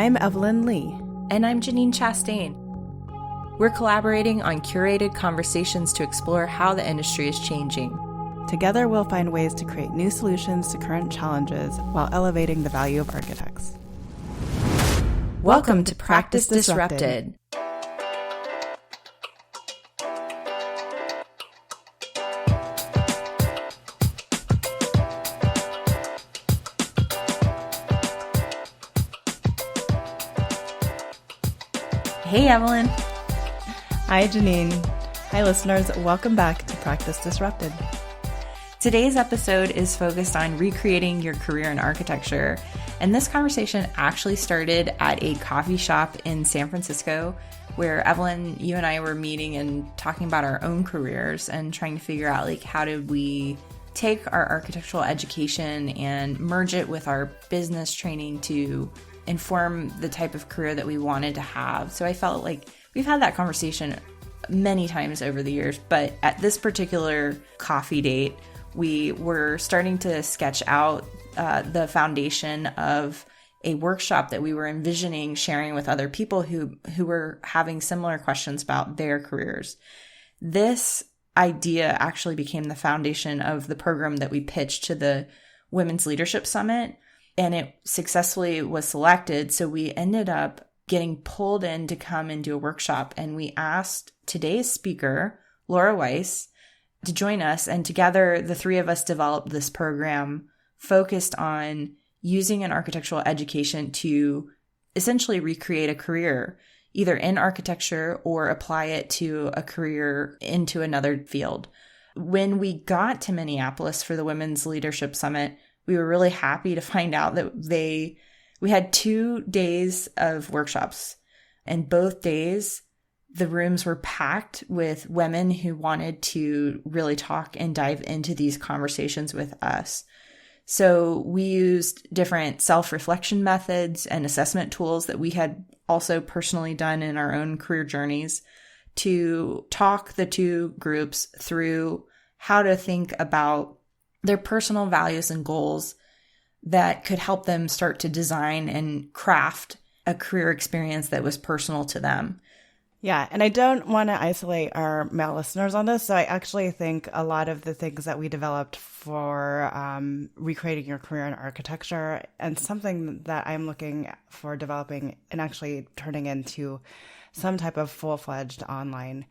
I'm Evelyn Lee. And I'm Janine Chastain. We're collaborating on curated conversations to explore how the industry is changing. Together, we'll find ways to create new solutions to current challenges while elevating the value of architects. Welcome to Practice Disrupted. Hey, Evelyn. Hi, Janine. Hi, listeners. Welcome back to Practice Disrupted. Today's episode is focused on recreating your career in architecture. And this conversation actually started at a coffee shop in San Francisco where Evelyn, you and I were meeting and talking about our own careers and trying to figure out how did we take our architectural education and merge it with our business training to inform the type of career that we wanted to have. So I felt like we've had that conversation many times over the years, but at this particular coffee date, we were starting to sketch out the foundation of a workshop that we were envisioning sharing with other people who were having similar questions about their careers. This idea actually became the foundation of the program that we pitched to the Women's Leadership Summit, and it successfully was selected. So we ended up getting pulled in to come and do a workshop, and we asked today's speaker, Laura Weiss, to join us. And together, the three of us developed this program focused on using an architectural education to essentially recreate a career, either in architecture or apply it to a career into another field. When we got to Minneapolis for the Women's Leadership Summit, we were really happy to find out that we had 2 days of workshops, and both days the rooms were packed with women who wanted to really talk and dive into these conversations with us. So we used different self-reflection methods and assessment tools that we had also personally done in our own career journeys to talk the two groups through how to think about their personal values and goals that could help them start to design and craft a career experience that was personal to them. Yeah, and I don't want to isolate our male listeners on this. So I actually think a lot of the things that we developed for recreating your career in architecture, and something that I'm looking for developing and actually turning into some type of full-fledged online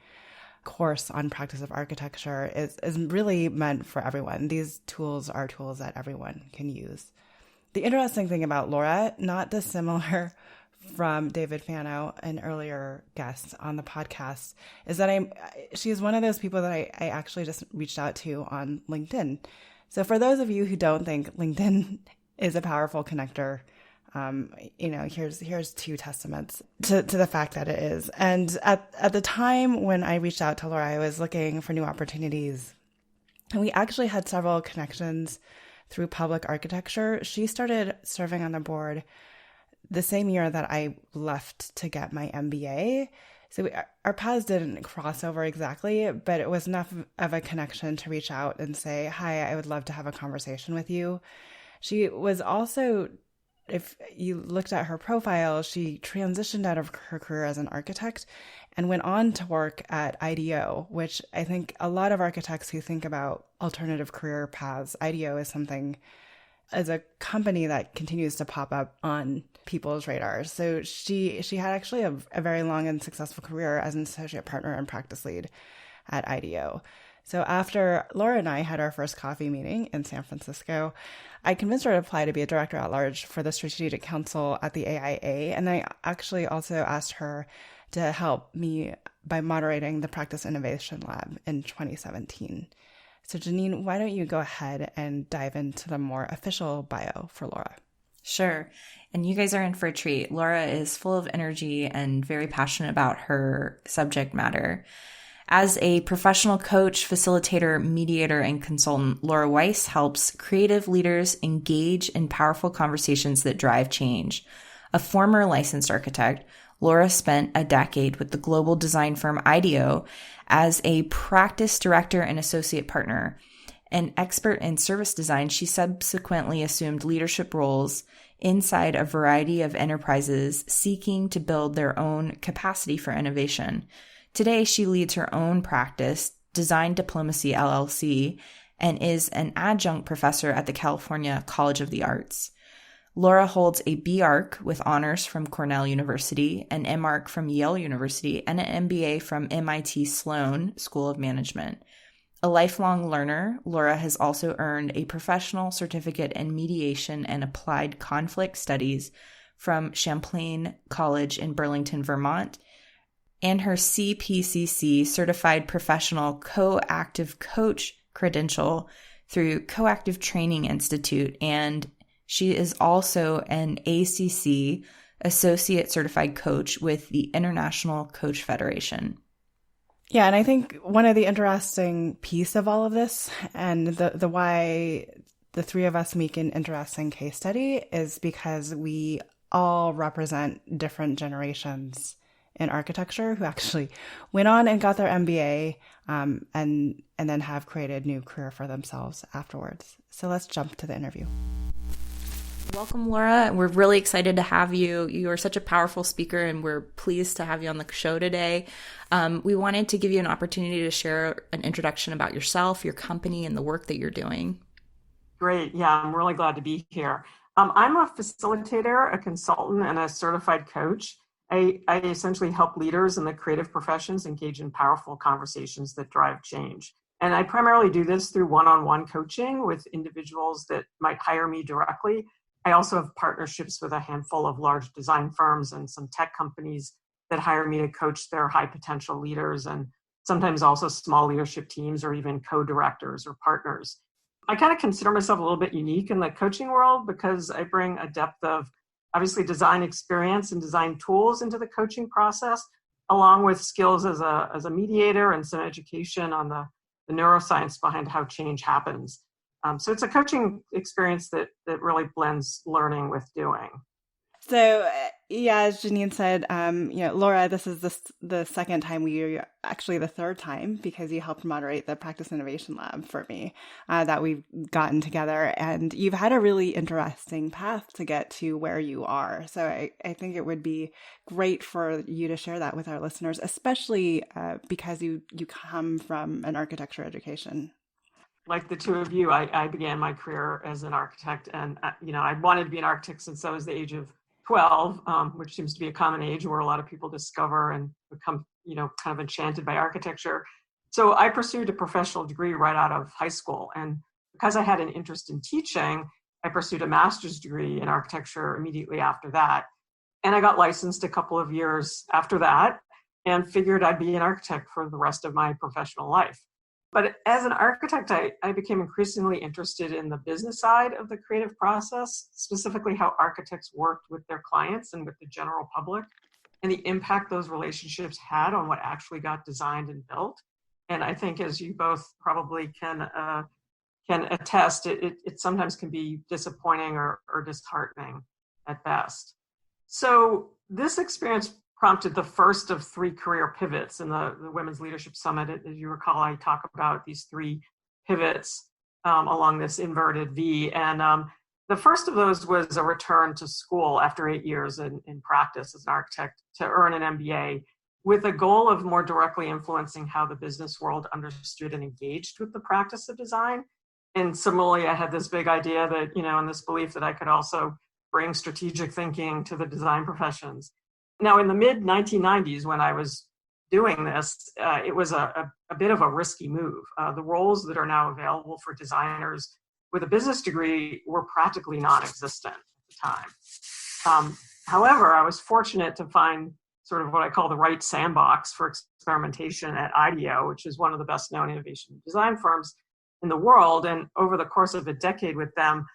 course on practice of architecture, is really meant for everyone. These tools are tools that everyone can use. The interesting thing about Laura, not dissimilar from David Fano, an earlier guest on the podcast, is that she's one of those people that I actually just reached out to on LinkedIn. So for those of you who don't think LinkedIn is a powerful connector, here's 2 testaments to the fact that it is. And at the time when I reached out to Laura, I was looking for new opportunities, and we actually had several connections through public architecture. She started serving on the board the same year that I left to get my MBA. So our paths didn't cross over exactly, but it was enough of a connection to reach out and say, hi, I would love to have a conversation with you. She was also, if you looked at her profile, she transitioned out of her career as an architect and went on to work at IDEO, which I think a lot of architects who think about alternative career paths, IDEO is something as a company that continues to pop up on people's radars. So she had actually a very long and successful career as an associate partner and practice lead at IDEO. So after Laura and I had our first coffee meeting in San Francisco, I convinced her to apply to be a director at large for the Strategic Council at the AIA. And I actually also asked her to help me by moderating the Practice Innovation Lab in 2017. So Janine, why don't you go ahead and dive into the more official bio for Laura? Sure. And you guys are in for a treat. Laura is full of energy and very passionate about her subject matter. As a professional coach, facilitator, mediator, and consultant, Laura Weiss helps creative leaders engage in powerful conversations that drive change. A former licensed architect, Laura spent a decade with the global design firm IDEO as a practice director and associate partner. An expert in service design, she subsequently assumed leadership roles inside a variety of enterprises seeking to build their own capacity for innovation. Today, she leads her own practice, Design Diplomacy LLC, and is an adjunct professor at the California College of the Arts. Laura holds a B.Arch with honors from Cornell University, an M.Arch from Yale University, and an MBA from MIT Sloan School of Management. A lifelong learner, Laura has also earned a professional certificate in mediation and applied conflict studies from Champlain College in Burlington, Vermont, and her CPCC certified professional coactive coach credential through Coactive Training Institute, and she is also an ACC associate certified coach with the International Coach Federation. Yeah, and I think one of the interesting piece of all of this and the why the three of us make an interesting case study is because we all represent different generations in architecture who actually went on and got their MBA and then have created new career for themselves afterwards. So let's jump to the interview. Welcome, Laura. We're really excited to have you. You are such a powerful speaker, and we're pleased to have you on the show today. We wanted to give you an opportunity to share an introduction about yourself, your company, and the work that you're doing. Great. Yeah, I'm really glad to be here. I'm a facilitator, a consultant, and a certified coach. I essentially help leaders in the creative professions engage in powerful conversations that drive change. And I primarily do this through one-on-one coaching with individuals that might hire me directly. I also have partnerships with a handful of large design firms and some tech companies that hire me to coach their high potential leaders, and sometimes also small leadership teams or even co-directors or partners. I kind of consider myself a little bit unique in the coaching world because I bring a depth of obviously design experience and design tools into the coaching process, along with skills as a mediator and some education on the neuroscience behind how change happens. So it's a coaching experience that really blends learning with doing. So, yeah, as Janine said, Laura, this is the second time actually the third time, because you helped moderate the Practice Innovation Lab for me that we've gotten together. And you've had a really interesting path to get to where you are. So I think it would be great for you to share that with our listeners, especially because you come from an architecture education. Like the two of you, I began my career as an architect, and I wanted to be an architect since I was the age of 12, which seems to be a common age where a lot of people discover and become, kind of enchanted by architecture. So I pursued a professional degree right out of high school, and because I had an interest in teaching, I pursued a master's degree in architecture immediately after that, and I got licensed a couple of years after that, and figured I'd be an architect for the rest of my professional life. But as an architect, I became increasingly interested in the business side of the creative process, specifically how architects worked with their clients and with the general public, and the impact those relationships had on what actually got designed and built. And I think, as you both probably can attest, it sometimes can be disappointing or disheartening at best. So this experience prompted the first of three career pivots in the Women's Leadership Summit. As you recall, I talk about these three pivots along this inverted V. And the first of those was a return to school after 8 years in practice as an architect to earn an MBA, with a goal of more directly influencing how the business world understood and engaged with the practice of design. And similarly, I had this big idea that, and this belief that I could also bring strategic thinking to the design professions. Now, in the mid-1990s, when I was doing this, it was a bit of a risky move. The roles that are now available for designers with a business degree were practically non-existent at the time. However, I was fortunate to find sort of what I call the right sandbox for experimentation at IDEO, which is one of the best-known innovation design firms in the world. And over the course of a decade with them,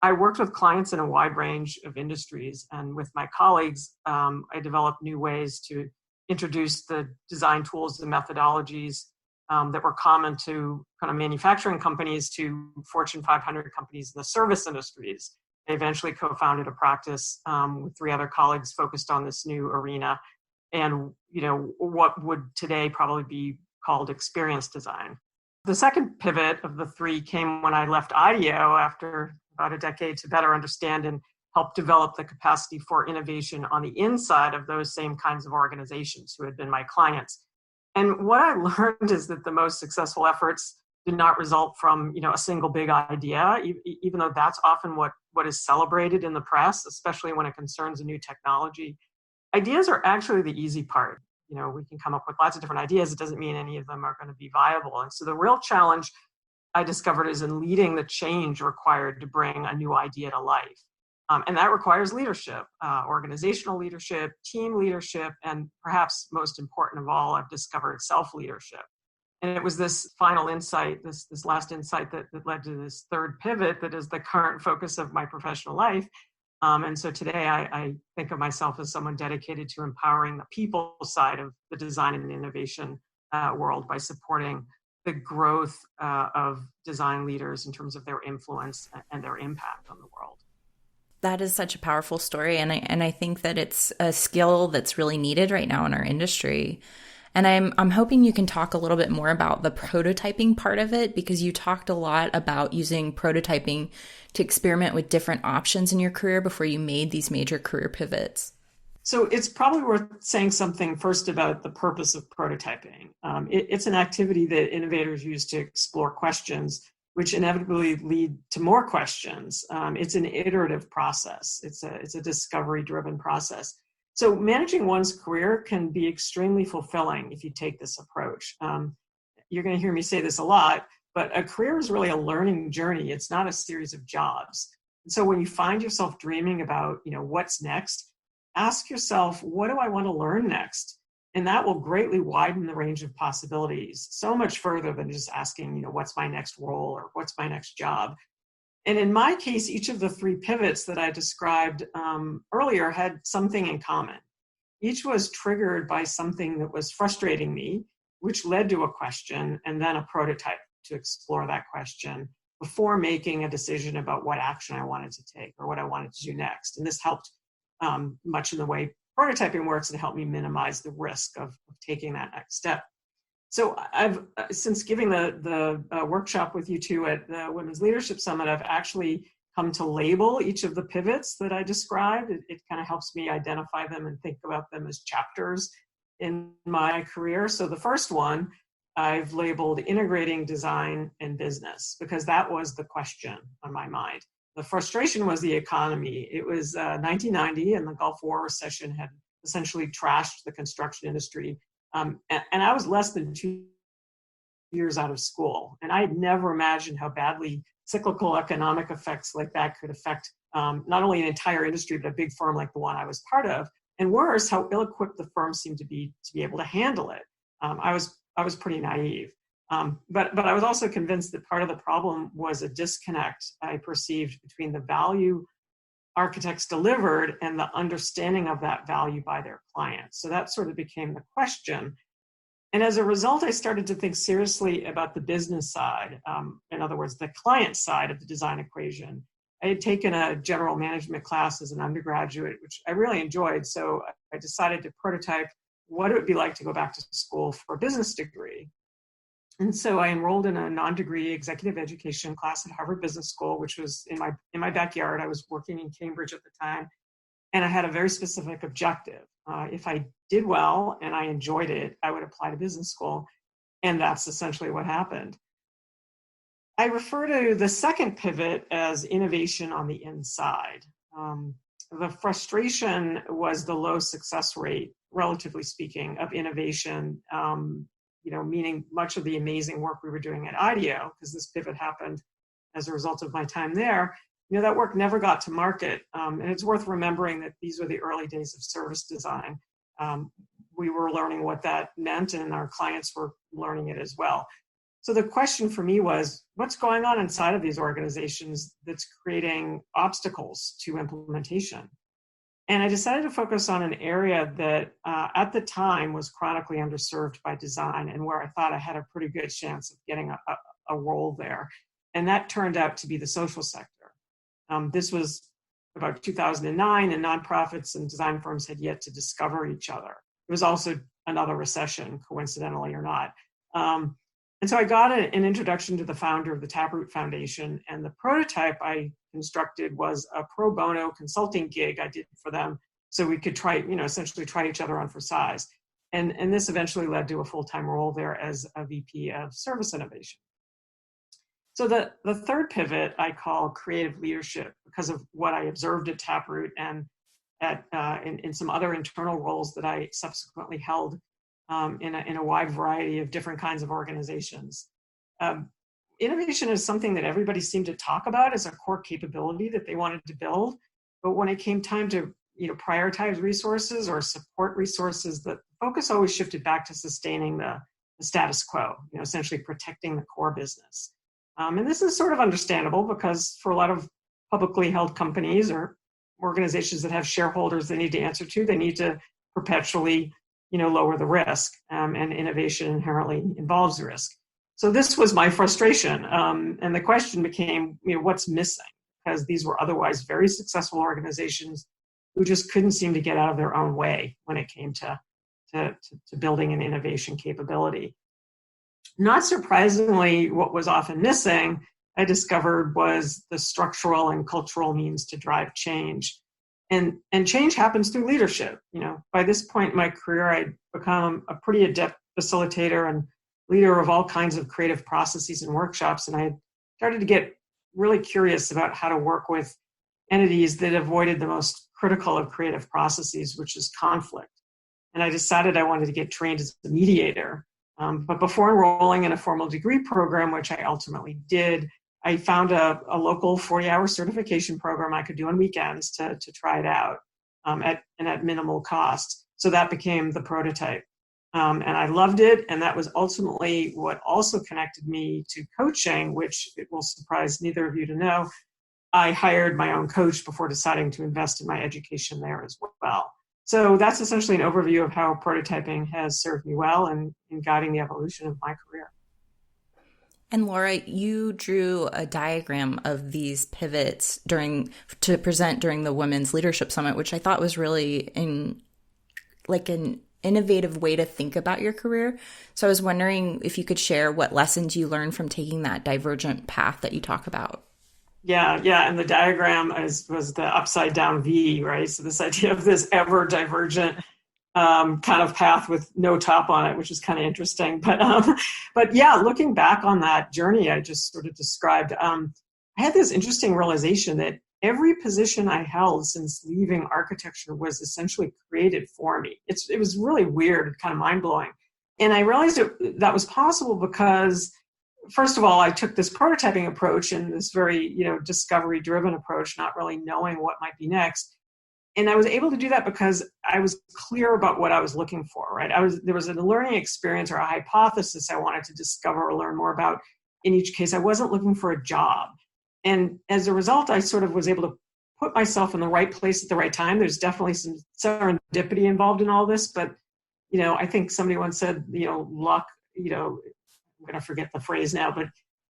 I worked with clients in a wide range of industries, and with my colleagues, I developed new ways to introduce the design tools and methodologies that were common to kind of manufacturing companies to Fortune 500 companies in the service industries. I eventually co-founded a practice with three other colleagues focused on this new arena, and what would today probably be called experience design. The second pivot of the three came when I left IDEO after about a decade to better understand and help develop the capacity for innovation on the inside of those same kinds of organizations who had been my clients. And what I learned is that the most successful efforts did not result from, a single big idea, even though that's often what is celebrated in the press, especially when it concerns a new technology. Ideas are actually the easy part. We can come up with lots of different ideas. It doesn't mean any of them are going to be viable. And so the real challenge I discovered is in leading the change required to bring a new idea to life. And that requires leadership, organizational leadership, team leadership, and perhaps most important of all, I've discovered self-leadership. And it was this final insight, this last insight that led to this third pivot that is the current focus of my professional life. And so today I think of myself as someone dedicated to empowering the people side of the design and innovation world by supporting the growth of design leaders in terms of their influence and their impact on the world. That is such a powerful story. And I think that it's a skill that's really needed right now in our industry. And I'm hoping you can talk a little bit more about the prototyping part of it, because you talked a lot about using prototyping to experiment with different options in your career before you made these major career pivots. So it's probably worth saying something first about the purpose of prototyping. It's an activity that innovators use to explore questions, which inevitably lead to more questions. It's an iterative process. It's a discovery-driven process. So managing one's career can be extremely fulfilling if you take this approach. You're going to hear me say this a lot, but a career is really a learning journey. It's not a series of jobs. And so when you find yourself dreaming about, what's next, ask yourself, what do I want to learn next? And that will greatly widen the range of possibilities, so much further than just asking, what's my next role or what's my next job? And in my case, each of the three pivots that I described earlier had something in common. Each was triggered by something that was frustrating me, which led to a question and then a prototype to explore that question before making a decision about what action I wanted to take or what I wanted to do next. And this helped much in the way prototyping works and helped me minimize the risk of taking that next step. So I've, since giving the workshop with you two at the Women's Leadership Summit, I've actually come to label each of the pivots that I described. It kind of helps me identify them and think about them as chapters in my career. So the first one I've labeled integrating design and business, because that was the question on my mind. The frustration was the economy. It was 1990 and the Gulf War recession had essentially trashed the construction industry. And I was less than 2 years out of school. And I had never imagined how badly cyclical economic effects like that could affect not only an entire industry, but a big firm like the one I was part of. And worse, how ill-equipped the firm seemed to be able to handle it. I was pretty naive. But I was also convinced that part of the problem was a disconnect I perceived between the value architects delivered and the understanding of that value by their clients. So that sort of became the question. And as a result, I started to think seriously about the business side. In other words, the client side of the design equation. I had taken a general management class as an undergraduate, which I really enjoyed. So I decided to prototype what it would be like to go back to school for a business degree. And so I enrolled in a non-degree executive education class at Harvard Business School, which was in my backyard. I was working in Cambridge at the time, and I had a very specific objective. If I did well and I enjoyed it, I would apply to business school, and that's essentially what happened. I refer to the second pivot as innovation on the inside. The frustration was the low success rate, relatively speaking, of innovation. Meaning much of the amazing work we were doing at IDEO, because this pivot happened as a result of my time there, that work never got to market. And it's worth remembering that these were the early days of service design. We were learning what that meant, and our clients were learning it as well. So the question for me was, what's going on inside of these organizations that's creating obstacles to implementation? And I decided to focus on an area that at the time was chronically underserved by design and where I thought I had a pretty good chance of getting a role there. And that turned out to be the social sector. This was about 2009, and nonprofits and design firms had yet to discover each other. It was also another recession, coincidentally or not. And And so I got an introduction to the founder of the Taproot Foundation, and the prototype I constructed was a pro bono consulting gig I did for them, so we could try, essentially try each other on for size. And this eventually led to a full-time role there as a VP of Service Innovation. So the third pivot I call creative leadership, because of what I observed at Taproot and in some other internal roles that I subsequently held in a wide variety of different kinds of organizations. Innovation is something that everybody seemed to talk about as a core capability that they wanted to build. But when it came time to prioritize resources or support resources, the focus always shifted back to sustaining the status quo, essentially protecting the core business. And this is sort of understandable because for a lot of publicly held companies or organizations that have shareholders they need to answer to, they need to perpetually lower the risk, and innovation inherently involves risk. So this was my frustration. And the question became, what's missing? Because these were otherwise very successful organizations who just couldn't seem to get out of their own way when it came to building an innovation capability. Not surprisingly, what was often missing, I discovered, was the structural and cultural means to drive change. And change happens through leadership. By this point in my career, I'd become a pretty adept facilitator and leader of all kinds of creative processes and workshops. And I had started to get really curious about how to work with entities that avoided the most critical of creative processes, which is conflict. And I decided I wanted to get trained as a mediator. But before enrolling in a formal degree program, which I ultimately did, I found a local 40-hour certification program I could do on weekends to try it out at minimal cost. So that became the prototype. And I loved it. And that was ultimately what also connected me to coaching, which it will surprise neither of you to know. I hired my own coach before deciding to invest in my education there as well. So that's essentially an overview of how prototyping has served me well in guiding the evolution of my career. And Laura, you drew a diagram of these pivots to present during the Women's Leadership Summit, which I thought was really an innovative way to think about your career. So I was wondering if you could share what lessons you learned from taking that divergent path that you talk about. Yeah. And the diagram was the upside down V, right? So this idea of this ever divergent kind of path with no top on it, which is kind of interesting. But yeah, looking back on that journey I just sort of described, I had this interesting realization that every position I held since leaving architecture was essentially created for me. It was really weird and kind of mind-blowing. And I realized that was possible because, first of all, I took this prototyping approach and this very, discovery-driven approach, not really knowing what might be next. And I was able to do that because I was clear about what I was looking for, right? There was a learning experience or a hypothesis I wanted to discover or learn more about. In each case, I wasn't looking for a job. And as a result, I sort of was able to put myself in the right place at the right time. There's definitely some serendipity involved in all this, but, I think somebody once said, luck, I'm going to forget the phrase now, but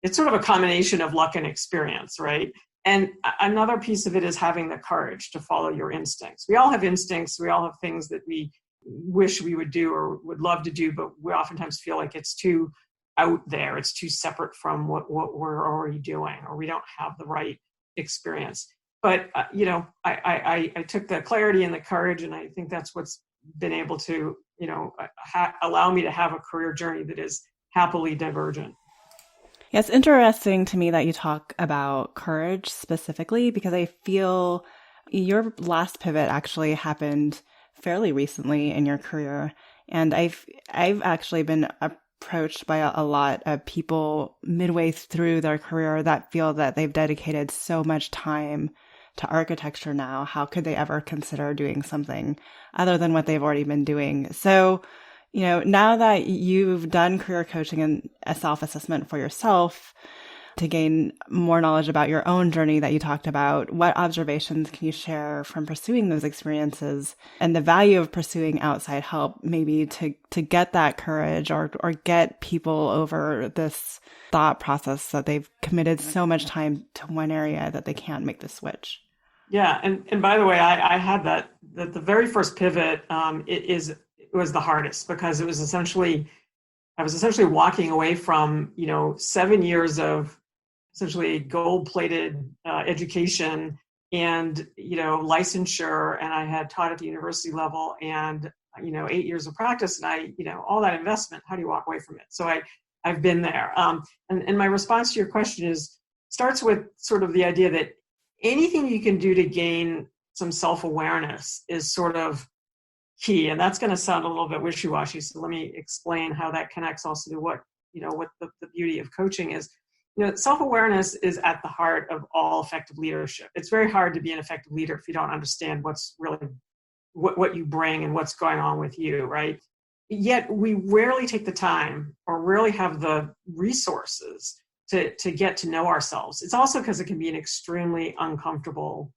it's sort of a combination of luck and experience, right? And another piece of it is having the courage to follow your instincts. We all have instincts. We all have things that we wish we would do or would love to do, but we oftentimes feel like it's too out there. It's too separate from what we're already doing, or we don't have the right experience. But, I took the clarity and the courage, and I think that's what's been able to, allow me to have a career journey that is happily divergent. Yeah, it's interesting to me that you talk about courage specifically, because I feel your last pivot actually happened fairly recently in your career. And I've actually been approached by a lot of people midway through their career that feel that they've dedicated so much time to architecture now. How could they ever consider doing something other than what they've already been doing? So, now that you've done career coaching and a self-assessment for yourself to gain more knowledge about your own journey that you talked about, what observations can you share from pursuing those experiences and the value of pursuing outside help, maybe to get that courage or get people over this thought process that they've committed so much time to one area that they can't make the switch? Yeah. And by the way, I had that the very first pivot, it was the hardest because it was essentially I was essentially walking away from, 7 years of essentially gold-plated education and, licensure, and I had taught at the university level and, 8 years of practice, and all that investment, how do you walk away from it? So I've been there. And my response to your question starts with sort of the idea that anything you can do to gain some self-awareness is sort of key. And that's going to sound a little bit wishy-washy. So let me explain how that connects also to what the beauty of coaching is. Self-awareness is at the heart of all effective leadership. It's very hard to be an effective leader if you don't understand what's really what you bring and what's going on with you, right? Yet we rarely take the time or rarely have the resources to get to know ourselves. It's also because it can be an extremely uncomfortable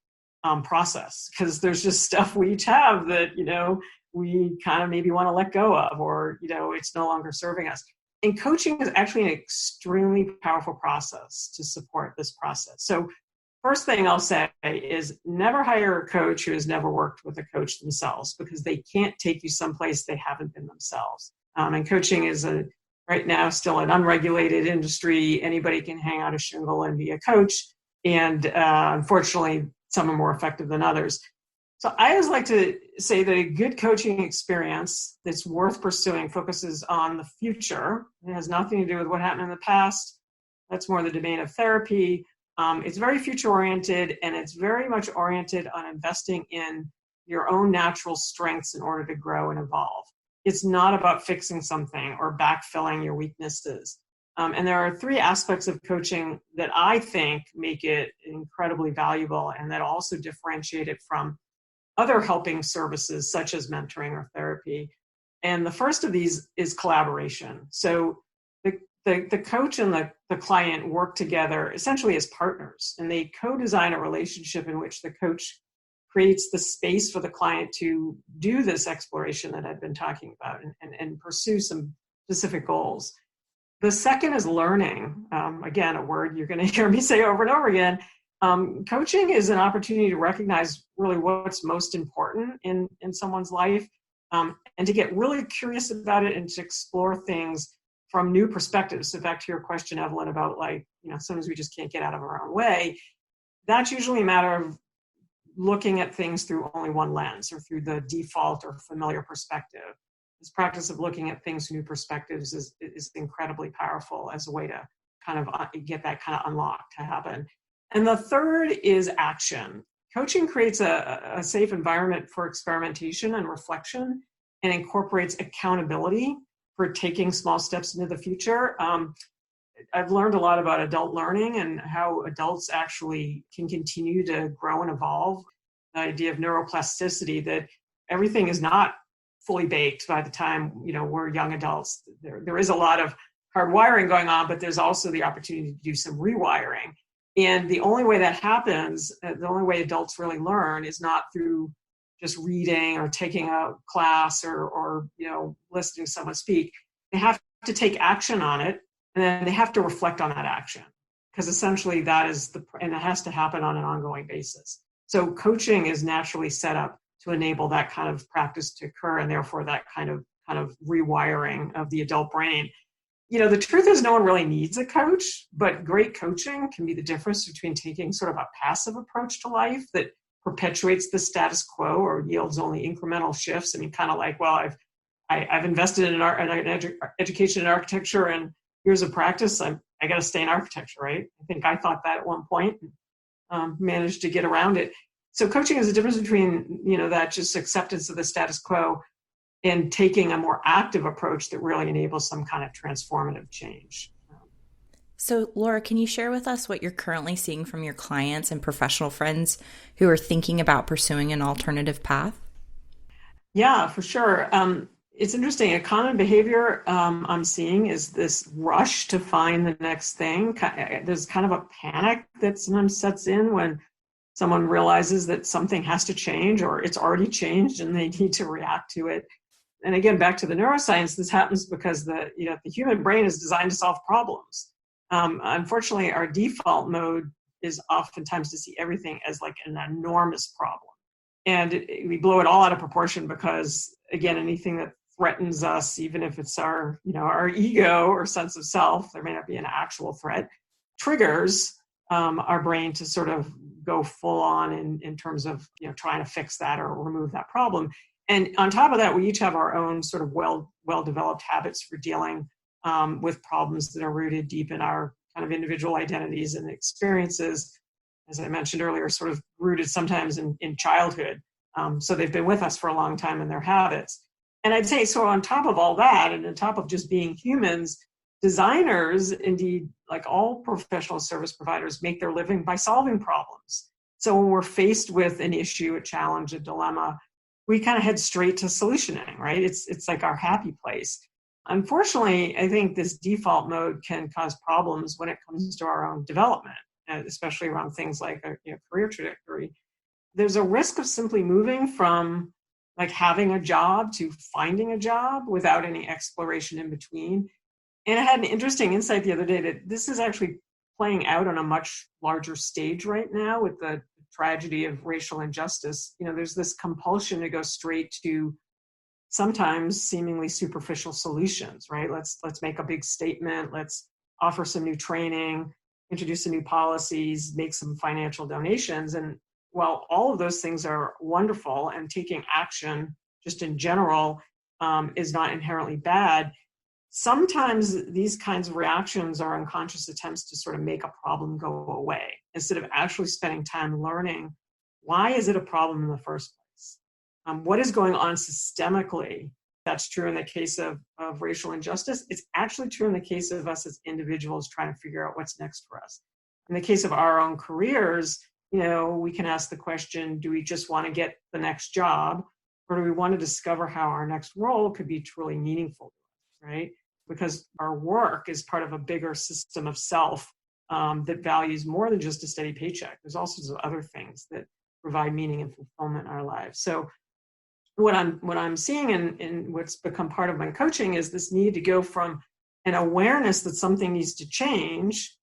process, because there's just stuff we each have that, we kind of maybe want to let go of, or, it's no longer serving us. And coaching is actually an extremely powerful process to support this process. So first thing I'll say is never hire a coach who has never worked with a coach themselves, because they can't take you someplace they haven't been themselves. And coaching is right now still an unregulated industry. Anybody can hang out a shingle and be a coach. And unfortunately, some are more effective than others. So I always like to say that a good coaching experience that's worth pursuing focuses on the future. It has nothing to do with what happened in the past. That's more the domain of therapy. It's very future-oriented, and it's very much oriented on investing in your own natural strengths in order to grow and evolve. It's not about fixing something or backfilling your weaknesses. And there are 3 aspects of coaching that I think make it incredibly valuable and that also differentiate it from other helping services such as mentoring or therapy. And the first of these is collaboration. So the coach and the client work together essentially as partners, and they co-design a relationship in which the coach creates the space for the client to do this exploration that I've been talking about and pursue some specific goals. The second is learning. Again, a word you're going to hear me say over and over again. Coaching is an opportunity to recognize really what's most important in someone's life, and to get really curious about it and to explore things from new perspectives. So back to your question, Evelyn, about sometimes we just can't get out of our own way. That's usually a matter of looking at things through only one lens or through the default or familiar perspective. This practice of looking at things from new perspectives is incredibly powerful as a way to kind of get that kind of unlock to happen. And the third is action. Coaching creates a safe environment for experimentation and reflection, and incorporates accountability for taking small steps into the future. I've learned a lot about adult learning and how adults actually can continue to grow and evolve. The idea of neuroplasticity, that everything is not fully baked by the time we're young adults. There is a lot of hard wiring going on, but there's also the opportunity to do some rewiring. And the only way that happens, the only way adults really learn, is not through just reading or taking a class or listening to someone speak. They have to take action on it, and then they have to reflect on that action, because essentially that is and it has to happen on an ongoing basis. So coaching is naturally set up to enable that kind of practice to occur, and therefore that kind of rewiring of the adult brain. The truth is no one really needs a coach, but great coaching can be the difference between taking sort of a passive approach to life that perpetuates the status quo or yields only incremental shifts. I mean, kind of like, well, I've invested in education and architecture and years of practice. I got to stay in architecture, right? I think I thought that at one point, managed to get around it. So coaching is the difference between, that just acceptance of the status quo and taking a more active approach that really enables some kind of transformative change. So, Laura, can you share with us what you're currently seeing from your clients and professional friends who are thinking about pursuing an alternative path? Yeah, for sure. It's interesting. A common behavior I'm seeing is this rush to find the next thing. There's kind of a panic that sometimes sets in when someone realizes that something has to change, or it's already changed and they need to react to it. And again, back to the neuroscience, this happens because the human brain is designed to solve problems. Unfortunately, our default mode is oftentimes to see everything as like an enormous problem. And we blow it all out of proportion because, again, anything that threatens us, even if it's our ego or sense of self, there may not be an actual threat, triggers our brain to sort of go full on in terms of trying to fix that or remove that problem. And on top of that, we each have our own sort of well-developed habits for dealing with problems that are rooted deep in our kind of individual identities and experiences, as I mentioned earlier, sort of rooted sometimes in childhood. So they've been with us for a long time in their habits. And I'd say, so on top of all that, and on top of just being humans, designers, indeed, like all professional service providers, make their living by solving problems. So when we're faced with an issue, a challenge, a dilemma, we kind of head straight to solutioning, right? It's like our happy place. Unfortunately, I think this default mode can cause problems when it comes to our own development, especially around things like a career trajectory. There's a risk of simply moving from like having a job to finding a job without any exploration in between. And I had an interesting insight the other day that this is actually playing out on a much larger stage right now with the tragedy of racial injustice. There's this compulsion to go straight to sometimes seemingly superficial solutions, right? Let's make a big statement. Let's offer some new training, introduce some new policies, make some financial donations. And while all of those things are wonderful and taking action just in general is not inherently bad, sometimes these kinds of reactions are unconscious attempts to sort of make a problem go away instead of actually spending time learning why is it a problem in the first place? What is going on systemically? That's true in the case of racial injustice. It's actually true in the case of us as individuals trying to figure out what's next for us. In the case of our own careers, we can ask the question, do we just want to get the next job, or do we want to discover how our next role could be truly meaningful to us, right? Because our work is part of a bigger system of self that values more than just a steady paycheck. There's all sorts of other things that provide meaning and fulfillment in our lives. So what I'm seeing in what's become part of my coaching is this need to go from an awareness that something needs to change,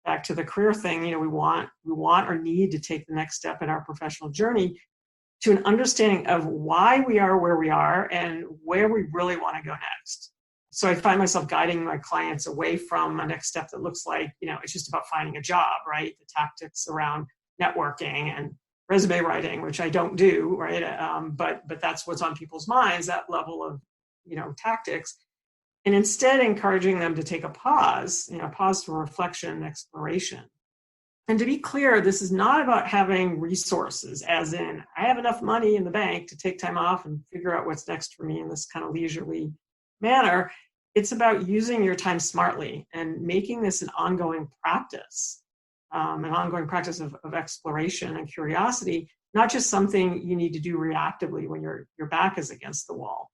back to the career thing, we want or need to take the next step in our professional journey, to an understanding of why we are where we are and where we really want to go next. So I find myself guiding my clients away from a next step that looks like, it's just about finding a job, right? The tactics around networking and resume writing, which I don't do, right? But that's what's on people's minds, that level of, tactics. And instead encouraging them to take a pause for reflection and exploration. And to be clear, this is not about having resources, as in, I have enough money in the bank to take time off and figure out what's next for me in this kind of leisurely manner. It's about using your time smartly and making this an ongoing practice of exploration and curiosity, not just something you need to do reactively when your back is against the wall.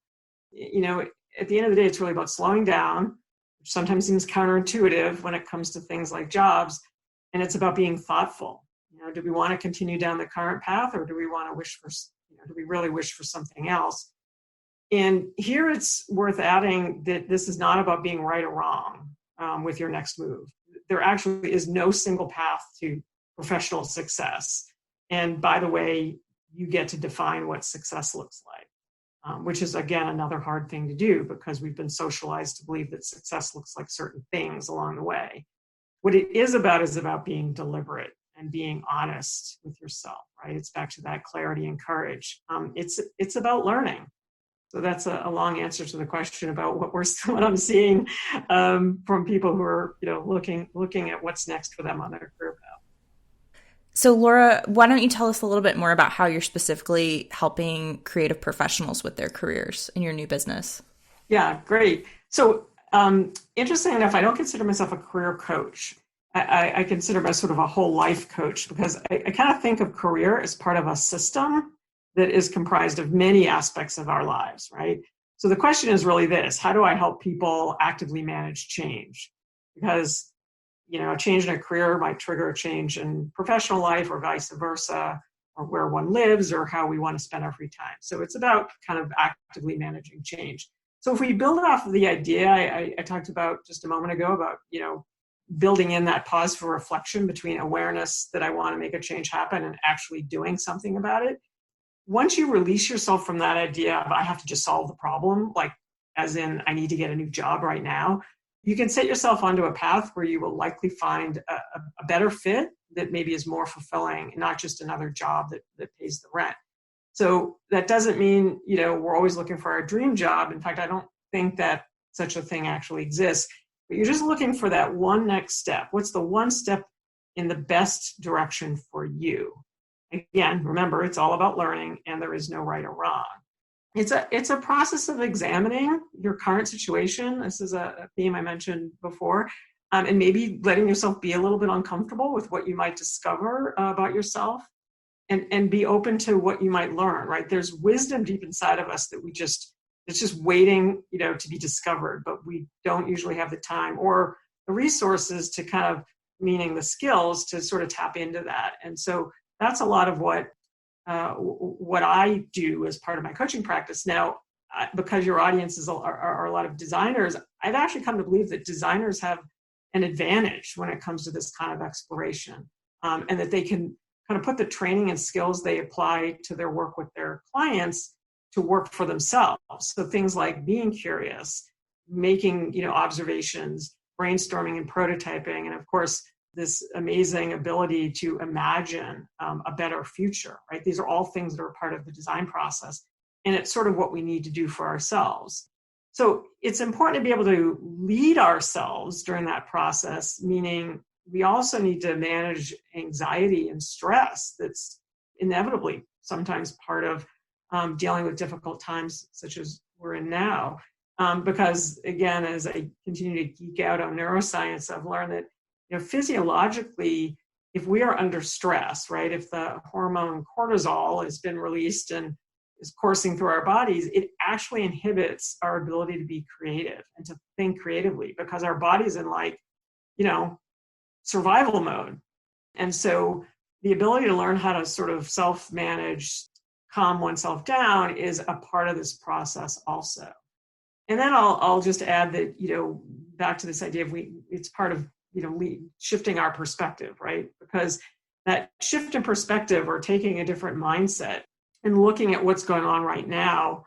At the end of the day, it's really about slowing down, which sometimes seems counterintuitive when it comes to things like jobs. And it's about being thoughtful. Do we want to continue down the current path, or do we want to do we really wish for something else? And here it's worth adding that this is not about being right or wrong with your next move. There actually is no single path to professional success. And by the way, you get to define what success looks like. Which is, again, another hard thing to do because we've been socialized to believe that success looks like certain things along the way. What it is about being deliberate and being honest with yourself, right? It's back to that clarity and courage. It's about learning. So that's a long answer to the question about what I'm seeing from people who are, looking at what's next for them on their career path. So Laura, why don't you tell us a little bit more about how you're specifically helping creative professionals with their careers in your new business? Yeah, great. So interesting enough, I don't consider myself a career coach. I consider myself sort of a whole life coach because I kind of think of career as part of a system that is comprised of many aspects of our lives, right? So the question is really this: how do I help people actively manage change? Because a change in a career might trigger a change in professional life or vice versa, or where one lives or how we want to spend our free time. So it's about kind of actively managing change. So if we build off of the idea I talked about just a moment ago about, building in that pause for reflection between awareness that I want to make a change happen and actually doing something about it, once you release yourself from that idea of I have to just solve the problem, like as in I need to get a new job right now, you can set yourself onto a path where you will likely find a better fit that maybe is more fulfilling, not just another job that pays the rent. So that doesn't mean, we're always looking for our dream job. In fact, I don't think that such a thing actually exists, but you're just looking for that one next step. What's the one step in the best direction for you? Again, remember, it's all about learning and there is no right or wrong. It's a process of examining your current situation. This is a theme I mentioned before, and maybe letting yourself be a little bit uncomfortable with what you might discover about yourself, and be open to what you might learn. Right? There's wisdom deep inside of us that it's just waiting, to be discovered, but we don't usually have the time or the resources to kind of, meaning the skills to sort of tap into that. And so that's a lot of what I do as part of my coaching practice. Now, because your audiences are a lot of designers, I've actually come to believe that designers have an advantage when it comes to this kind of exploration, and that they can kind of put the training and skills they apply to their work with their clients to work for themselves. So things like being curious, making observations, brainstorming and prototyping, and of course, this amazing ability to imagine a better future, right? These are all things that are part of the design process. And it's sort of what we need to do for ourselves. So it's important to be able to lead ourselves during that process, meaning we also need to manage anxiety and stress that's inevitably sometimes part of dealing with difficult times such as we're in now. Because again, as I continue to geek out on neuroscience, I've learned that physiologically, if we are under stress, right, if the hormone cortisol has been released and is coursing through our bodies, it actually inhibits our ability to be creative and to think creatively because our body's in survival mode. And so the ability to learn how to sort of self-manage, calm oneself down is a part of this process also. And then I'll just add that, back to this idea of it's part of shifting our perspective, right? Because that shift in perspective or taking a different mindset and looking at what's going on right now,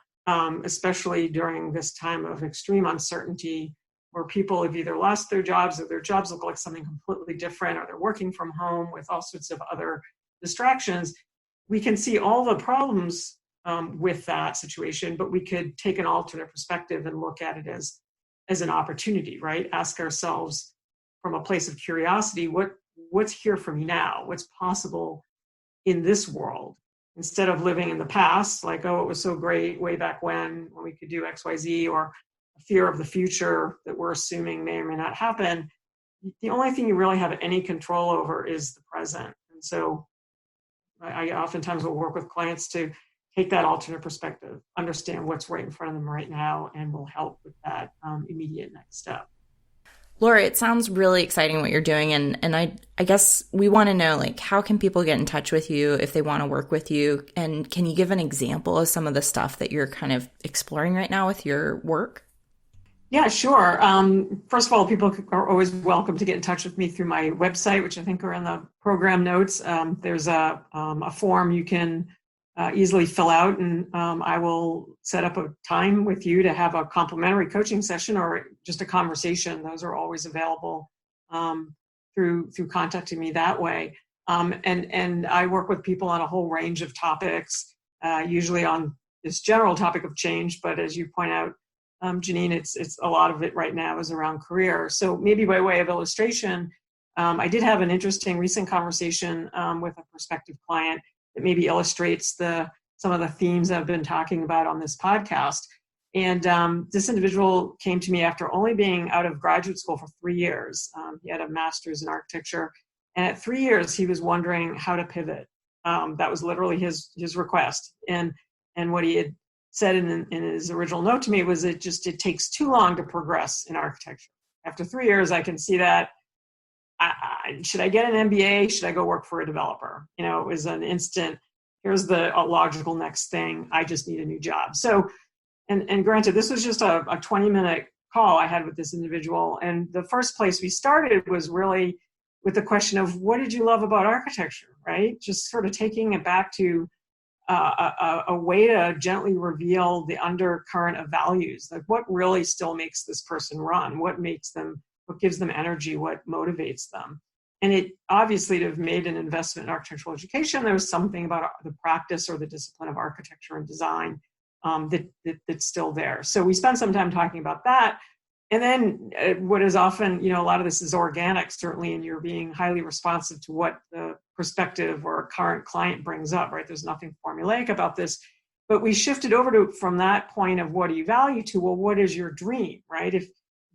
especially during this time of extreme uncertainty where people have either lost their jobs or their jobs look like something completely different, or they're working from home with all sorts of other distractions, we can see all the problems with that situation, but we could take an alternate perspective and look at it as an opportunity, right? Ask ourselves, from a place of curiosity, what's here for me now? What's possible in this world? Instead of living in the past, like, oh, it was so great way back when we could do X, Y, Z, or a fear of the future that we're assuming may or may not happen. The only thing you really have any control over is the present. And so I oftentimes will work with clients to take that alternate perspective, understand what's right in front of them right now, and will help with that immediate next step. Laura, it sounds really exciting what you're doing. And I guess we want to know, how can people get in touch with you if they want to work with you? And can you give an example of some of the stuff that you're kind of exploring right now with your work? Yeah, sure. First of all, people are always welcome to get in touch with me through my website, which I think are in the program notes. There's a form you can easily fill out, and I will set up a time with you to have a complimentary coaching session or just a conversation. Those are always available through contacting me that way. And I work with people on a whole range of topics, usually on this general topic of change. But as you point out, Janine, it's a lot of it right now is around career. So maybe by way of illustration, I did have an interesting recent conversation with a prospective client that maybe illustrates some of the themes I've been talking about on this podcast. And this individual came to me after only being out of graduate school for 3 years. He had a master's in architecture. And at 3 years, he was wondering how to pivot. That was literally his request. And what he had said in his original note to me was it takes too long to progress in architecture. After 3 years, I can see that. Should I get an MBA? Should I go work for a developer? It was an instant, here's the logical next thing. I just need a new job. So, and granted, this was just a 20-minute call I had with this individual. And the first place we started was really with the question of what did you love about architecture, right? Just sort of taking it back to a way to gently reveal the undercurrent of values, like what really still makes this person run, what gives them energy, what motivates them. And it obviously, to have made an investment in architectural education, there was something about the practice or the discipline of architecture and design that's still there. So we spent some time talking about that. And then what is often, a lot of this is organic, certainly, and you're being highly responsive to what the prospective or current client brings up, right? There's nothing formulaic about this. But we shifted over from that point of what do you value to, well, what is your dream, right? If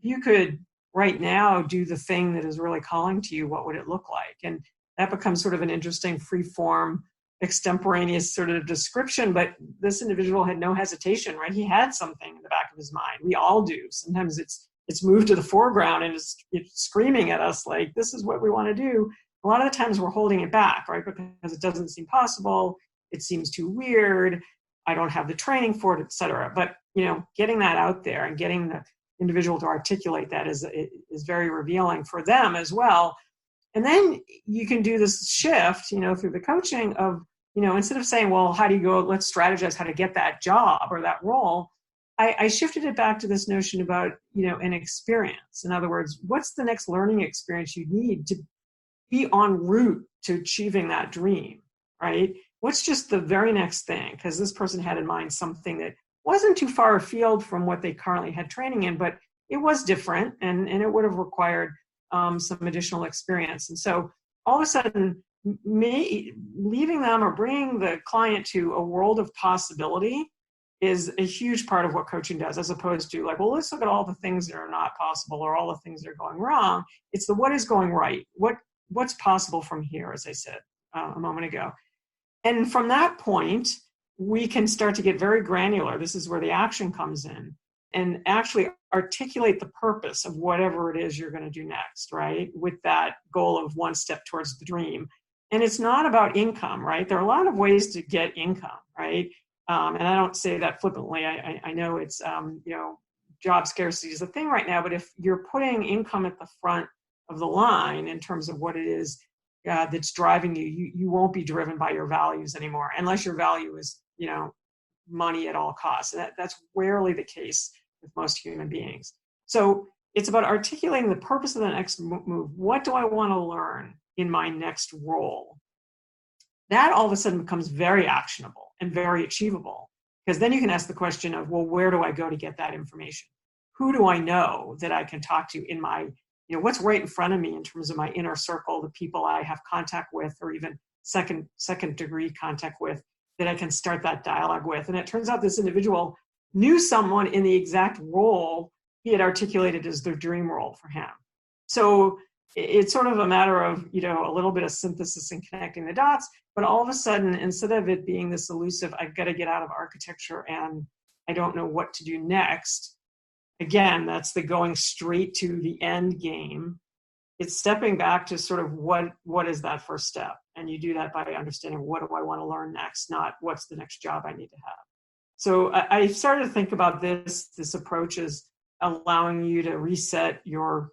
you could right now do the thing that is really calling to you, what would it look like? And that becomes sort of an interesting free-form, extemporaneous sort of description. But this individual had no hesitation, right? He had something in the back of his mind. We all do. Sometimes it's moved to the foreground and it's screaming at us like, this is what we want to do. A lot of the times we're holding it back, right? Because it doesn't seem possible. It seems too weird. I don't have the training for it, et cetera. But, getting that out there and getting the individual to articulate that is very revealing for them as well. And then you can do this shift, through the coaching of, instead of saying, well, how do you go, let's strategize how to get that job or that role. I shifted it back to this notion about, an experience. In other words, what's the next learning experience you need to be en route to achieving that dream, right? What's just the very next thing? Because this person had in mind something that wasn't too far afield from what they currently had training in, but it was different and it would have required some additional experience. And so all of a sudden, leaving them or bringing the client to a world of possibility is a huge part of what coaching does, as opposed to like, well, let's look at all the things that are not possible or all the things that are going wrong. It's the what is going right. What's possible from here, as I said a moment ago. And from that point, we can start to get very granular. This is where the action comes in, and actually articulate the purpose of whatever it is you're going to do next, right? With that goal of one step towards the dream. And it's not about income, right? There are a lot of ways to get income, right? And I don't say that flippantly. I know it's, job scarcity is a thing right now, but if you're putting income at the front of the line in terms of what it is that's driving you, you won't be driven by your values anymore, unless your value is, money at all costs. And that's rarely the case with most human beings. So it's about articulating the purpose of the next move. What do I want to learn in my next role? That all of a sudden becomes very actionable and very achievable, because then you can ask the question of, well, where do I go to get that information? Who do I know that I can talk to in my, what's right in front of me in terms of my inner circle, the people I have contact with, or even second degree contact with, that I can start that dialogue with. And it turns out this individual knew someone in the exact role he had articulated as their dream role for him. So it's sort of a matter of, a little bit of synthesis and connecting the dots, but all of a sudden, instead of it being this elusive, I've got to get out of architecture and I don't know what to do next. Again, that's the going straight to the end game. It's stepping back to sort of what is that first step? And you do that by understanding, what do I want to learn next, not what's the next job I need to have. So I started to think about this approach as allowing you to reset your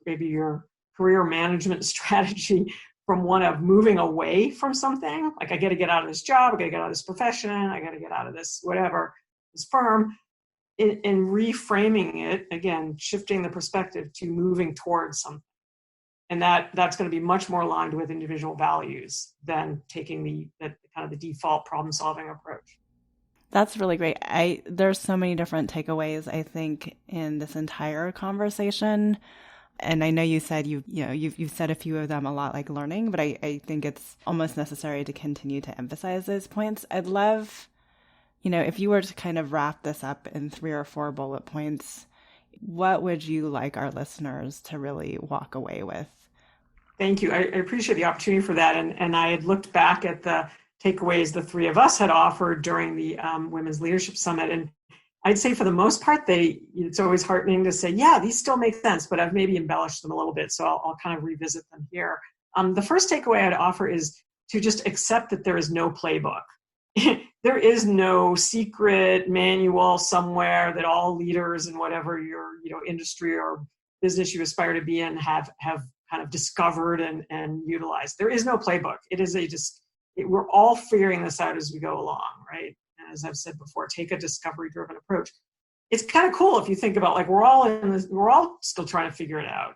career management strategy from one of moving away from something. Like, I got to get out of this job, I got to get out of this profession, I got to get out of this, whatever, this firm, and reframing it, again, shifting the perspective to moving towards something. And that's going to be much more aligned with individual values than taking the kind of the default problem-solving approach. That's really great. There's so many different takeaways, I think, in this entire conversation. And I know you said you've said a few of them a lot, like learning, but I think it's almost necessary to continue to emphasize those points. I'd love, if you were to kind of wrap this up in 3 or 4 bullet points, what would you like our listeners to really walk away with? Thank you. I appreciate the opportunity for that. And I had looked back at the takeaways the 3 of us had offered during the Women's Leadership Summit. And I'd say for the most part, it's always heartening to say, yeah, these still make sense, but I've maybe embellished them a little bit. So I'll kind of revisit them here. The first takeaway I'd offer is to just accept that there is no playbook. There is no secret manual somewhere that all leaders in whatever your industry or business you aspire to be in have kind of discovered and utilized. There is no playbook. It is we're all figuring this out as we go along, right? And as I've said before, take a discovery-driven approach. It's kind of cool if you think about, like, we're all still trying to figure it out.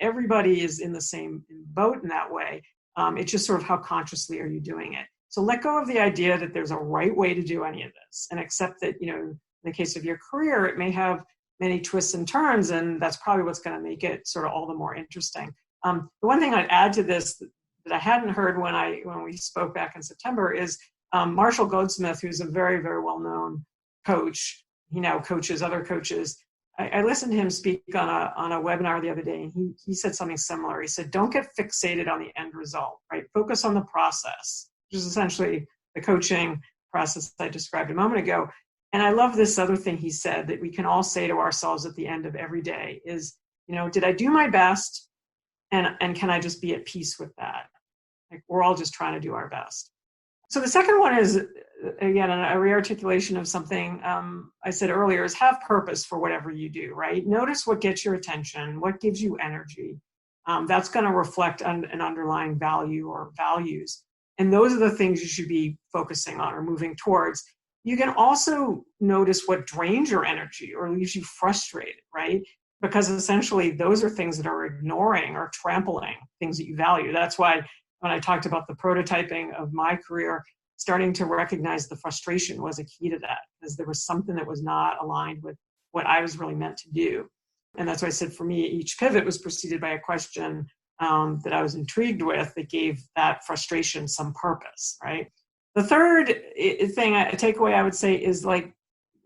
Everybody is in the same boat in that way. It's just sort of how consciously are you doing it. So let go of the idea that there's a right way to do any of this, and accept that, in the case of your career, it may have many twists and turns, and that's probably what's going to make it sort of all the more interesting. The one thing I'd add to this that I hadn't heard when we spoke back in September is Marshall Goldsmith, who's a very, very well-known coach. He now coaches other coaches. I listened to him speak on a webinar the other day, and he said something similar. He said, don't get fixated on the end result, right? Focus on the process, which is essentially the coaching process I described a moment ago. And I love this other thing he said that we can all say to ourselves at the end of every day is, did I do my best? And can I just be at peace with that? Like, we're all just trying to do our best. So the second one is, again, a rearticulation of something I said earlier, is have purpose for whatever you do, right? Notice what gets your attention, what gives you energy. That's going to reflect an underlying value or values. And those are the things you should be focusing on or moving towards. You can also notice what drains your energy or leaves you frustrated, right? Because essentially those are things that are ignoring or trampling things that you value. That's why when I talked about the prototyping of my career, starting to recognize the frustration was a key to that, because there was something that was not aligned with what I was really meant to do. And that's why I said, for me, each pivot was preceded by a question that I was intrigued with that gave that frustration some purpose, right? The third thing, a takeaway I would say is, like,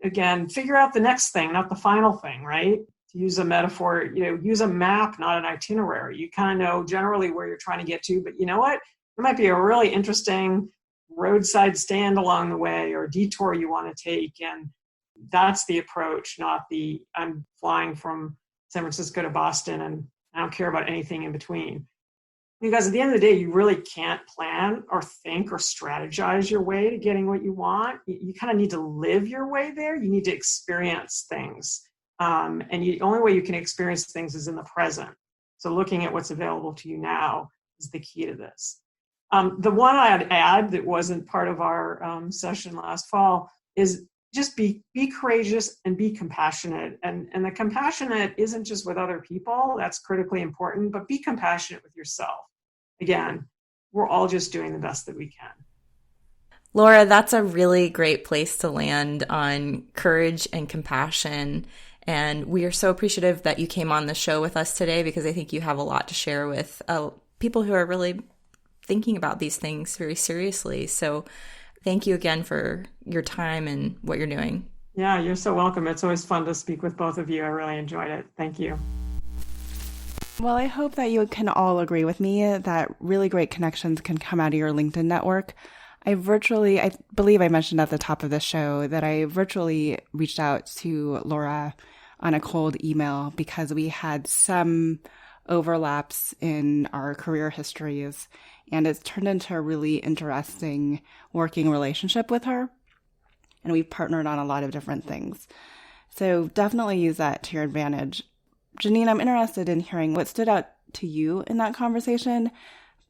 again, figure out the next thing, not the final thing, right? To use a metaphor, use a map, not an itinerary. You kind of know generally where you're trying to get to, but you know what? There might be a really interesting roadside stand along the way or detour you want to take. And that's the approach, not the I'm flying from San Francisco to Boston and I don't care about anything in between. Because at the end of the day, you really can't plan or think or strategize your way to getting what you want. You kind of need to live your way there. You need to experience things. And the only way you can experience things is in the present. So looking at what's available to you now is the key to this. The one I'd add that wasn't part of our session last fall is just be courageous and be compassionate. And the compassionate isn't just with other people. That's critically important, but be compassionate with yourself. Again, we're all just doing the best that we can. Laura, that's a really great place to land on courage and compassion. And we are so appreciative that you came on the show with us today, because I think you have a lot to share with people who are really thinking about these things very seriously. So thank you again for your time and what you're doing. Yeah, you're so welcome. It's always fun to speak with both of you. I really enjoyed it. Thank you. Well, I hope that you can all agree with me that really great connections can come out of your LinkedIn network. I believe I mentioned at the top of the show that I virtually reached out to Laura on a cold email because we had some overlaps in our career histories, and it's turned into a really interesting working relationship with her. And we've partnered on a lot of different things. So definitely use that to your advantage. Janine, I'm interested in hearing what stood out to you in that conversation,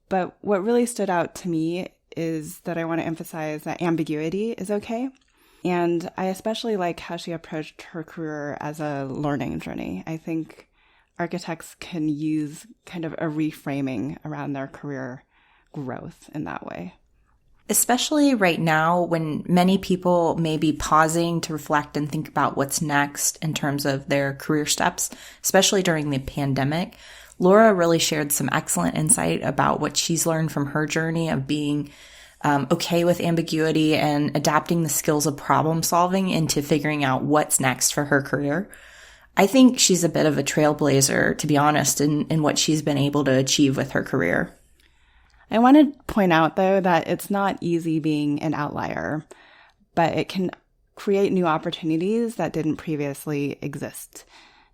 but what really stood out to me is that I want to emphasize that ambiguity is okay. And I especially like how she approached her career as a learning journey. I think architects can use kind of a reframing around their career growth in that way. Especially right now when many people may be pausing to reflect and think about what's next in terms of their career steps, especially during the pandemic. Laura really shared some excellent insight about what she's learned from her journey of being okay with ambiguity and adapting the skills of problem solving into figuring out what's next for her career. I think she's a bit of a trailblazer, to be honest, in what she's been able to achieve with her career. I want to point out, though, that it's not easy being an outlier, but it can create new opportunities that didn't previously exist.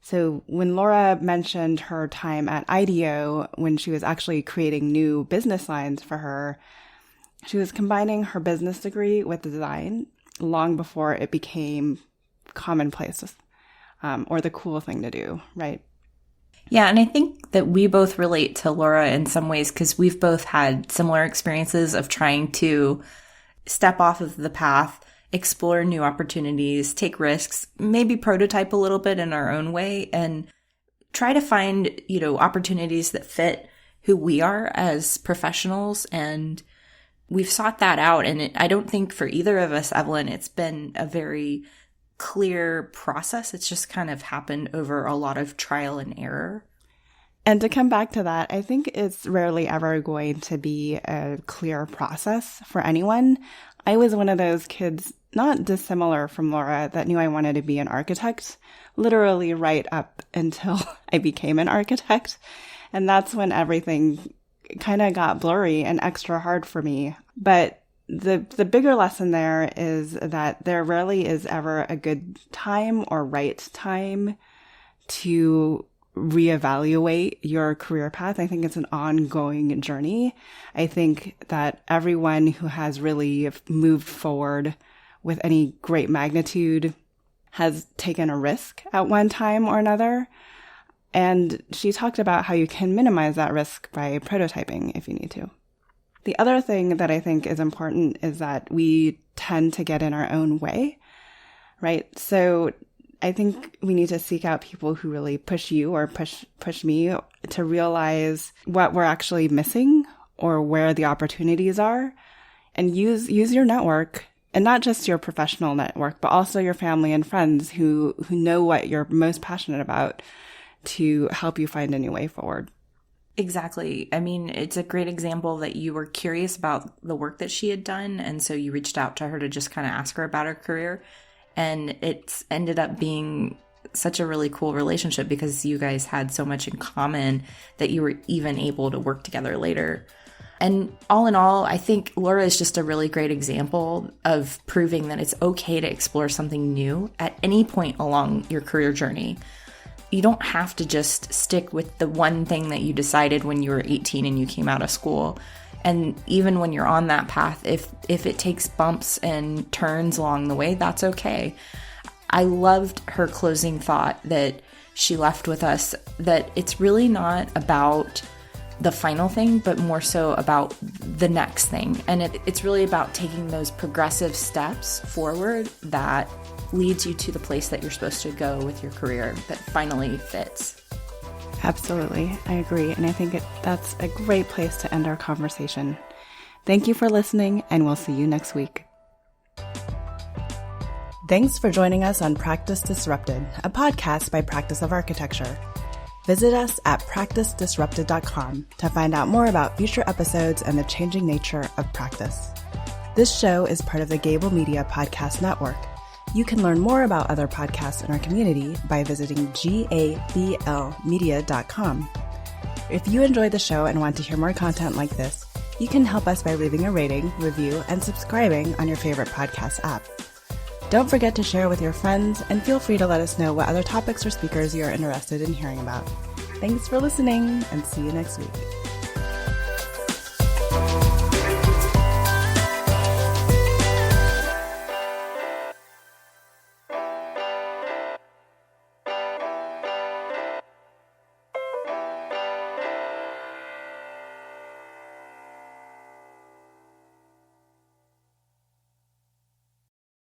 So when Laura mentioned her time at IDEO, when she was actually creating new business lines for her, she was combining her business degree with design long before it became commonplace or the cool thing to do, right? Yeah, and I think that we both relate to Laura in some ways because we've both had similar experiences of trying to step off of the path, explore new opportunities, take risks, maybe prototype a little bit in our own way, and try to find, opportunities that fit who we are as professionals. And we've sought that out. And I don't think for either of us, Evelyn, it's been a very clear process. It's just kind of happened over a lot of trial and error. And to come back to that, I think it's rarely ever going to be a clear process for anyone. I was one of those kids, not dissimilar from Laura, that knew I wanted to be an architect, literally right up until I became an architect. And that's when everything kind of got blurry and extra hard for me. But the bigger lesson there is that there rarely is ever a good time or right time to reevaluate your career path. I think it's an ongoing journey. I think that everyone who has really moved forward with any great magnitude has taken a risk at one time or another. And she talked about how you can minimize that risk by prototyping if you need to. The other thing that I think is important is that we tend to get in our own way, right? So I think we need to seek out people who really push you or push me to realize what we're actually missing or where the opportunities are, and use your network, and not just your professional network, but also your family and friends who know what you're most passionate about to help you find a new way forward. Exactly. I mean, it's a great example that you were curious about the work that she had done, and so you reached out to her to just kind of ask her about her career. And it's ended up being such a really cool relationship because you guys had so much in common that you were even able to work together later. And all in all, I think Laura is just a really great example of proving that it's okay to explore something new at any point along your career journey. You don't have to just stick with the one thing that you decided when you were 18 and you came out of school. And even when you're on that path, if it takes bumps and turns along the way, that's okay. I loved her closing thought that she left with us, that it's really not about the final thing, but more so about the next thing. And it's really about taking those progressive steps forward that leads you to the place that you're supposed to go with your career that finally fits. Absolutely. I agree. And I think that's a great place to end our conversation. Thank you for listening, and we'll see you next week. Thanks for joining us on Practice Disrupted, a podcast by Practice of Architecture. Visit us at practicedisrupted.com to find out more about future episodes and the changing nature of practice. This show is part of the Gable Media Podcast Network. You can learn more about other podcasts in our community by visiting gablmedia.com. If you enjoyed the show and want to hear more content like this, you can help us by leaving a rating, review, and subscribing on your favorite podcast app. Don't forget to share with your friends, and feel free to let us know what other topics or speakers you are interested in hearing about. Thanks for listening, and see you next week.